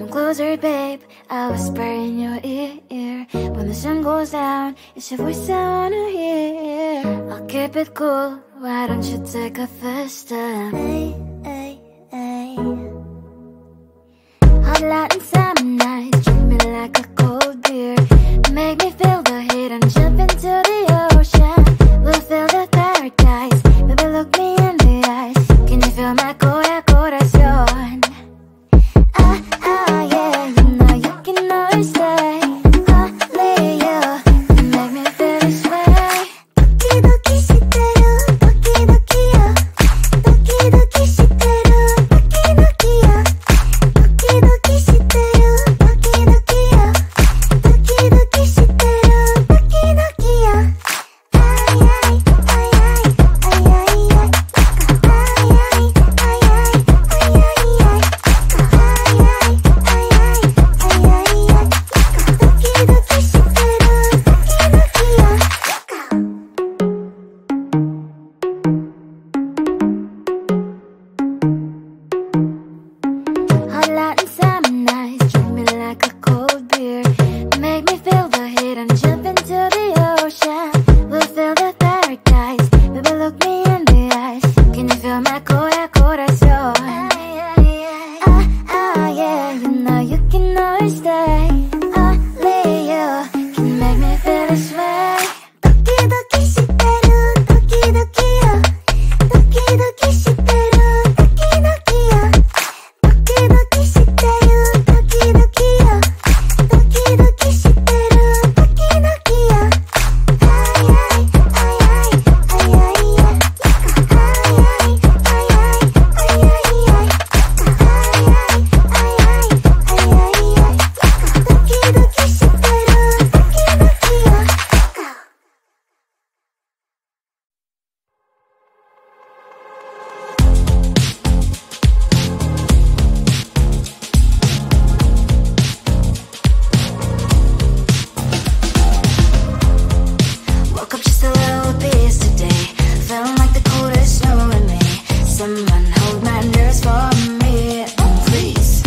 Come closer, babe, I'll whisper in your ear. When the sun goes down, it's your voice I wanna hear. I'll keep it cool, why don't you take a first step? Hey, hey, hey. Hot light and summer nights, treat me like a cold beer. Make me feel the heat and jump into the ocean. We'll feel the paradise, baby look me in the eyes. Can you feel my corazón? Yeah, you know you can always stay. Only you can make me feel this way. 도끼도끼 시대로 도끼도끼요. 도끼도끼 시대로 도끼도끼요. 도끼도끼 시대로 도끼도끼요. 도끼도끼 시대로 도끼도끼요. 아이아이 아이아이 아이아이 아이아이 아이아이 아이아이 Hot light and summer nights, treat me like a cold beer. Make me feel the heat and jump into the ocean. We'll feel the paradise, baby look me in the eyes. Can you feel my corazón? Yeah, you know you can always stay. Only you can make me feel this way. 도끼도끼 시대로 도끼도끼요. 도끼도끼 시대로 도끼도끼요. 도끼도끼 시대로 도끼도끼요. 도끼도끼 시대로 도끼도끼요. 아이아이 아이아이 아이아이 아이아이 아이아이 아이아이 도끼도끼 시대로 도끼도끼요. Woke up just a little pissed today. Feeling like the coldest snow in me. Someone hold my nerves for me, please.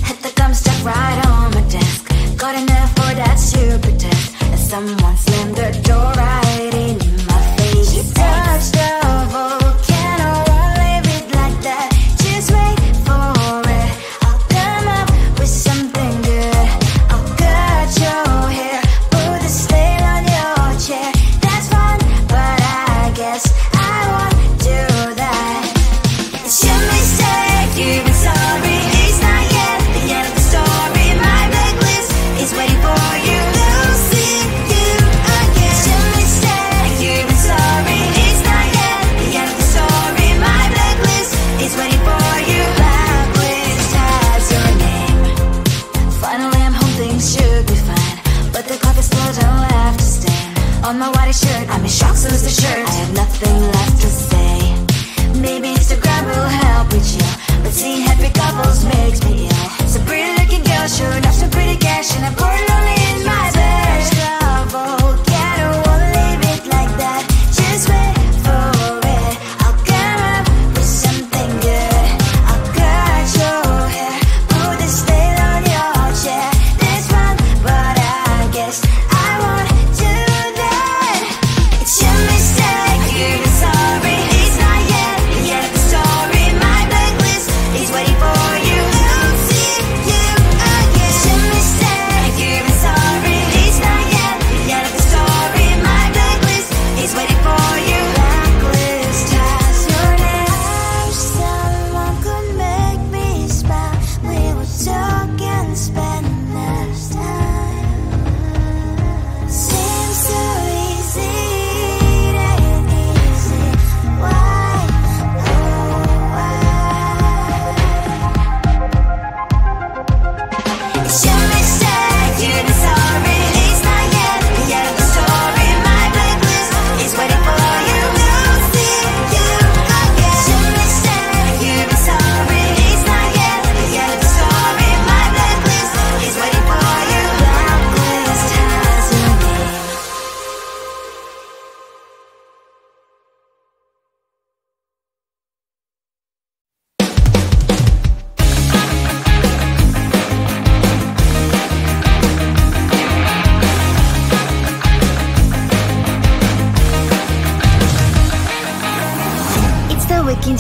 Hit the gum stuck right on my desk. Got enough for that super test. And someone slammed the door right in my face. You touched the volcano, won't leave it like that. Just wait for it. I'll come up with something good. I'll cut your hair, put the stain on your chair. That's fun, but I guess I won't do that. It's your mistake, you've been sorry. It's not yet the end of the story. My blacklist is waiting for you. We'll see you again. It's your mistake, you've been sorry. It's not yet the end of the story. My blacklist is waiting for you. Blacklist has your name. Finally I'm home, things should be fine, but the clock is still don't have to stand. On my white shirt, I'm in shock, so is the shirt. I have nothing left to say. Maybe Instagram will help with you, but seeing happy couples makes me ill. So pretty looking girl, sure enough, some pretty cash, and I'm pouring lonely in my bed. Volcano, won't leave it like that. Just wait for it. I'll come up with something good. I'll cut your hair, put the stain on your chair. That's fun, but I guess I won't do that. It's your mistake, you've been sorry. It's not yet the end of the story. My blacklist is waiting for you. We'll see you again. It's your mistake, you've been sorry. It's not yet the end of the story. My blacklist is waiting for you. Blacklist has your name. I wish someone could make me smile. We would talk and spend less time. Seems so easy, it ain't easy. Why, oh why? It's your mistake, you've been sorry. It's not yet the end of the story. My blacklist is waiting for you. We'll see you again. It's your mistake, you've been sorry. It's not yet the end of the story. My blacklist is waiting for you. Blacklist has your name.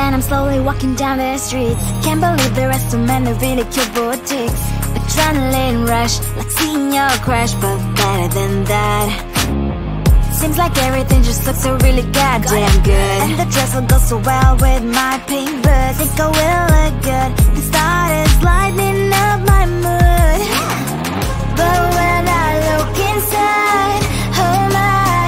then I'm slowly walking down the streets. Can't believe there are so many really cute boutiques. Adrenaline rush, like seeing your crush, but better than that. Seems like everything just looks so really goddamn good. And the dress will go so well with my pink boots. Think I will look good. The start is lighting up my mood. But when I look inside, oh my,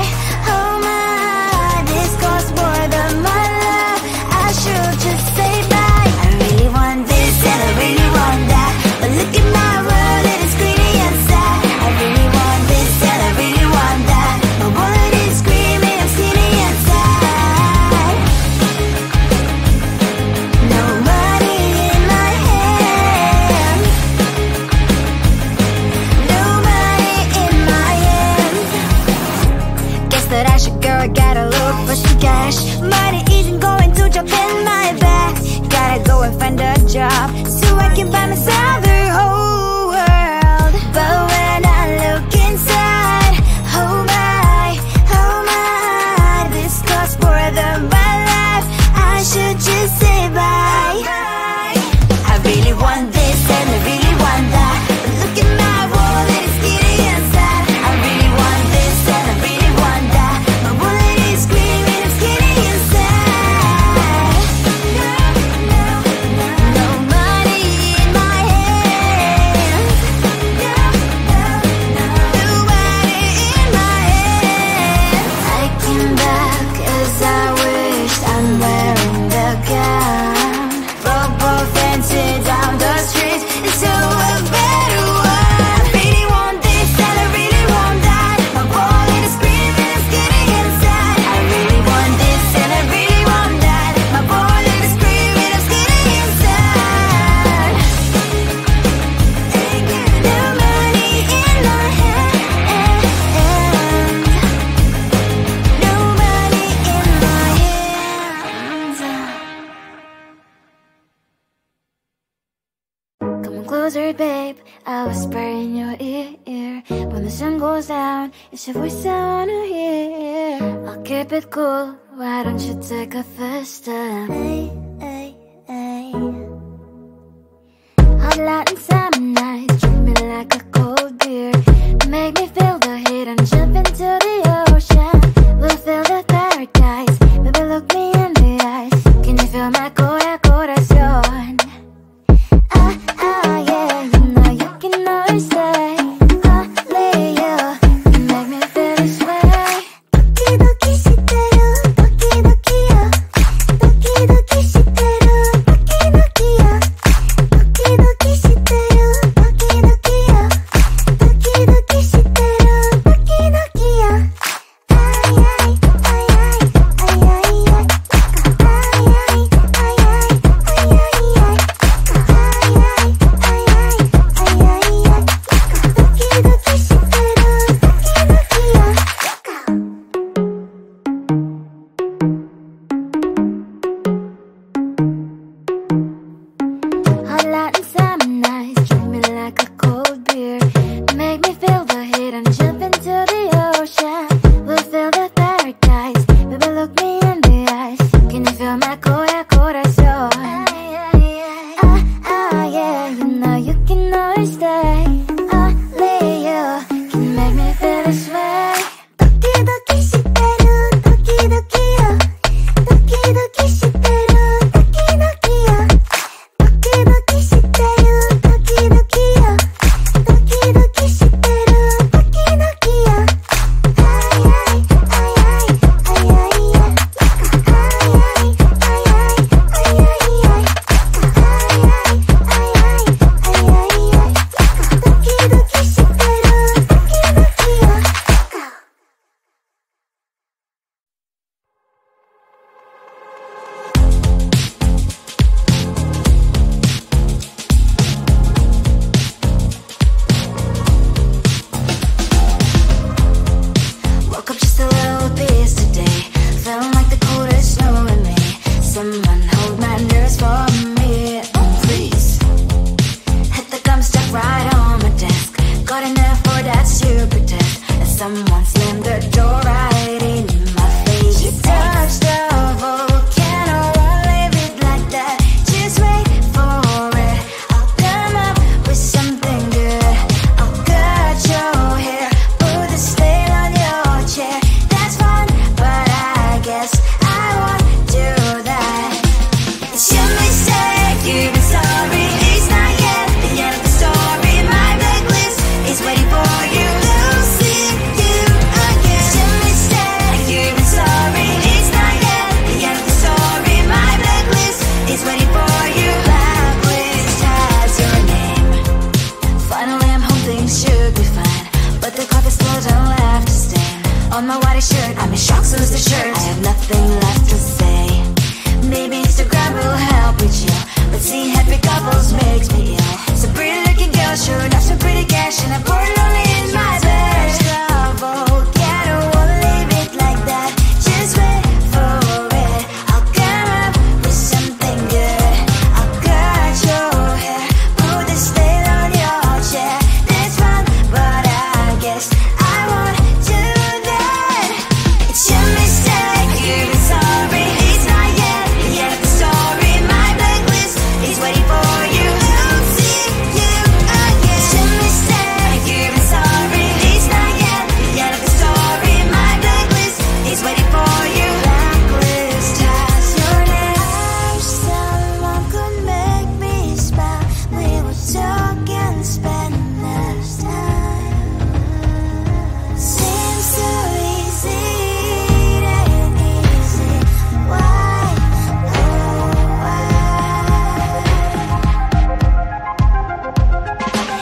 this costs more than my love. I should just say bye. I really want this and I really want that, but look at my world, it is greedy and sad. I really want this and I really want that. My wallet is screaming, I'm skinny and sad. No money in my hand. No money in my hand. Guess that I should go, gotta look for some cash. Money isn't going to jump in my back. Gotta go and find a job so I can buy myself the whole world. But when I look inside, oh my, this costs more than my life. I should just say bye. I really want this and I really want that, but look at my wallet, it's skinny and sad. I really want this and I really want that. My wallet is screaming, I'm skinny and sad. No money in my hand. No money in my hand. I came back as I wished. I'm wearing the gown. Robo fancy down the street into a better one. Really want this and I really want that. My wallet is screaming, I'm skinny and sad. I really want this and I really want that. My wallet is screaming, I'm skinny and sad. No money in my hand. No money in my hands. Come on closer, babe, I'll whisper in your ear. When the sun goes down, it's your voice I wanna hear. I'll keep it cool, why don't you take a first step? Hey. Hot Latin summer nights, treat me like a cold beer. Make me feel the heat and jump into the ocean. We'll feel the paradise, baby look me in the eyes. Can you feel my corazón? Yeah, you know you can always say only you can make me feel this way. Doki shiteru, doki yo. Doki shiteru, doki yo. Doki shiteru, doki yo. Doki shiteru, doki yo. Ay, ay, ay, ay, ay, ay, ay. Ay, ay, ay, ay, ay, ay, ay. Hot Latin summer nights, treat me like a cold beer. Make me feel the heat and jump into the ocean. We'll feel the paradise, baby look me in the eyes. Can you feel my corazón? Yeah, you know you can always stay. Only you can make me feel this way. Doki shiteru, doki yo. Doki shiteru, doki yo. Doki shiteru, doki yo. Doki shiteru, doki yo. Ay, ay, ay, ay, ay, ay, ay. Ay, ay, ay, ay, ay, ay. shirt. I'm in shock, so lose the shirt. I have nothing left to say. Maybe Instagram will help with you, but seeing happy couples makes me ill. Some pretty looking girl, sure enough, some pretty cash, and I'm pouring lonely in my bed. Trouble, yeah, I don't wanna leave it like that. Just wait for it. I'll come up with something good. I'll cut your hair, put the stain on your chair. That's fun, but I guess I won't do that. It's your mistake, you're sorry. It's not yet the end of the story. My blacklist is waiting for you. I'll see you again. It's your mistake, you're sorry. It's not yet the end of the story. My blacklist is waiting for you. Blacklist has your name. I wish someone could make me smile. We would talk and spend less time. Seems so easy, it ain't easy. Why, oh why?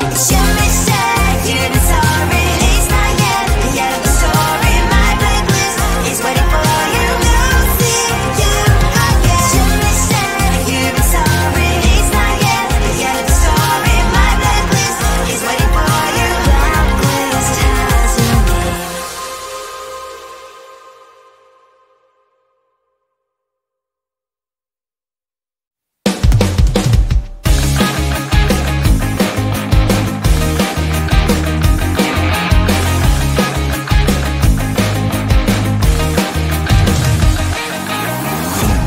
It's your mistake, you're sorry. It's not yet the end of the story. My blacklist is waiting for you. I'll see you again. It's your mistake, you're sorry. It's not yet the end of the story. My blacklist is waiting for you. Blacklist has your name.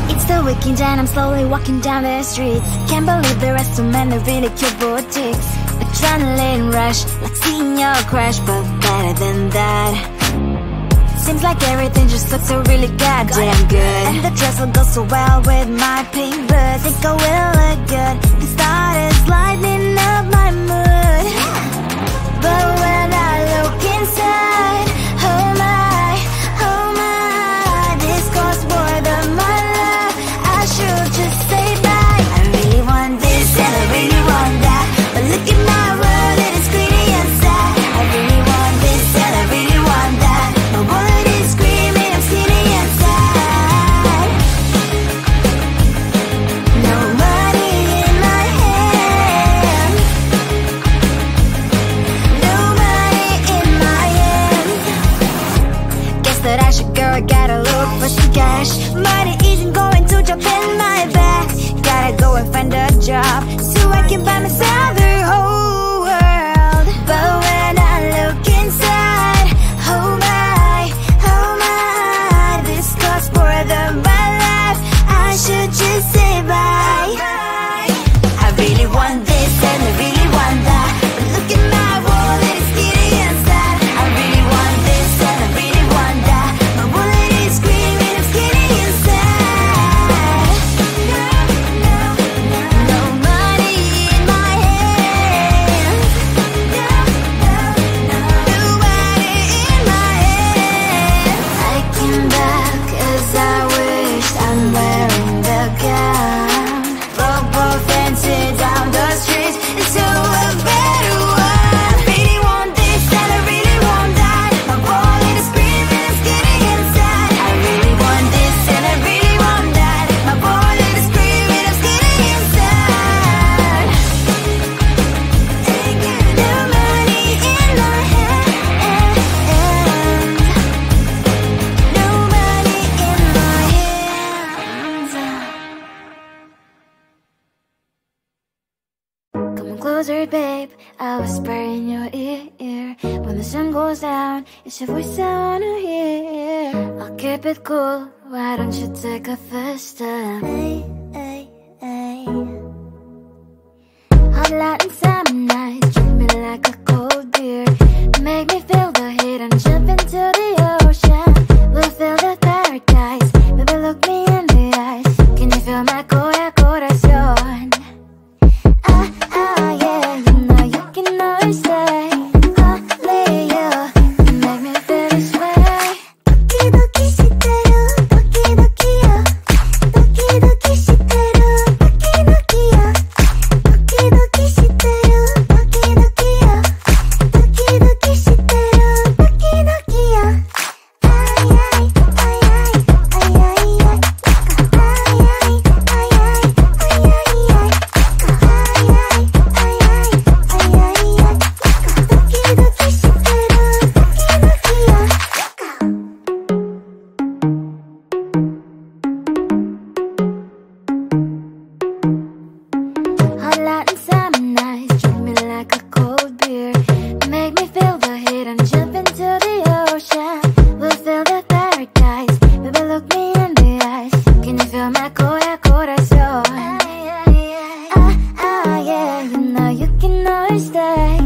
It's the weekend and I'm slowly walking down the streets. Can't believe there are so many really cute boutiques. Adrenaline rush, like seeing your crush, but better than that. Seems like everything just looks so really goddamn good. And the dress will go so well with my pink boots. Think I will look good. The start is lighting up my mood. But when I look inside, oh my, this costs more than my love. I should just say bye. I really want this and I really want that, but look at my world, it is pretty and sad. I really want this and I really want that. My wallet is screaming, I'm skinny and sad. No money in my hand. No money in my hand. Guess that I should go, I gotta look for some cash. Money isn't going to jump in my back. Gotta go and find a job so I can buy myself the whole world. But when I look inside, oh my, this costs more than my life. I should just say bye. I really want this and I really want that, but look at my wallet, it's skinny and sad. I really want this and I really want that. My wallet is screaming, I'm skinny and sad. No money in my hand. No money in my hand. I came back 'cause I wished I'm wearing the gown. Bobo fancy down the streets into a better one. Really want this and I really want that. My wallet is screaming, I'm skinny and sad. I really want this and I really want that. My wallet is screaming, I'm skinny and sad. No money in my hand. No money in my hands. Come on closer, babe, I'll whisper in your ear. When the sun goes down, it's your voice I wanna hear. I'll keep it cool, why don't you take a first step? Hey, hey, hey. Hot light and summer night, treat me like a cold beer. Make me feel the heat and jump into the ocean. We'll feel the paradise, baby look me in the eyes. Can you feel my corazón? Yeah, you know you can always say only you can make me feel this way. Doki doki shiteru, doki doki yo. Doki doki shiteru, doki doki yo. Doki doki shiteru, doki doki yo. nice day.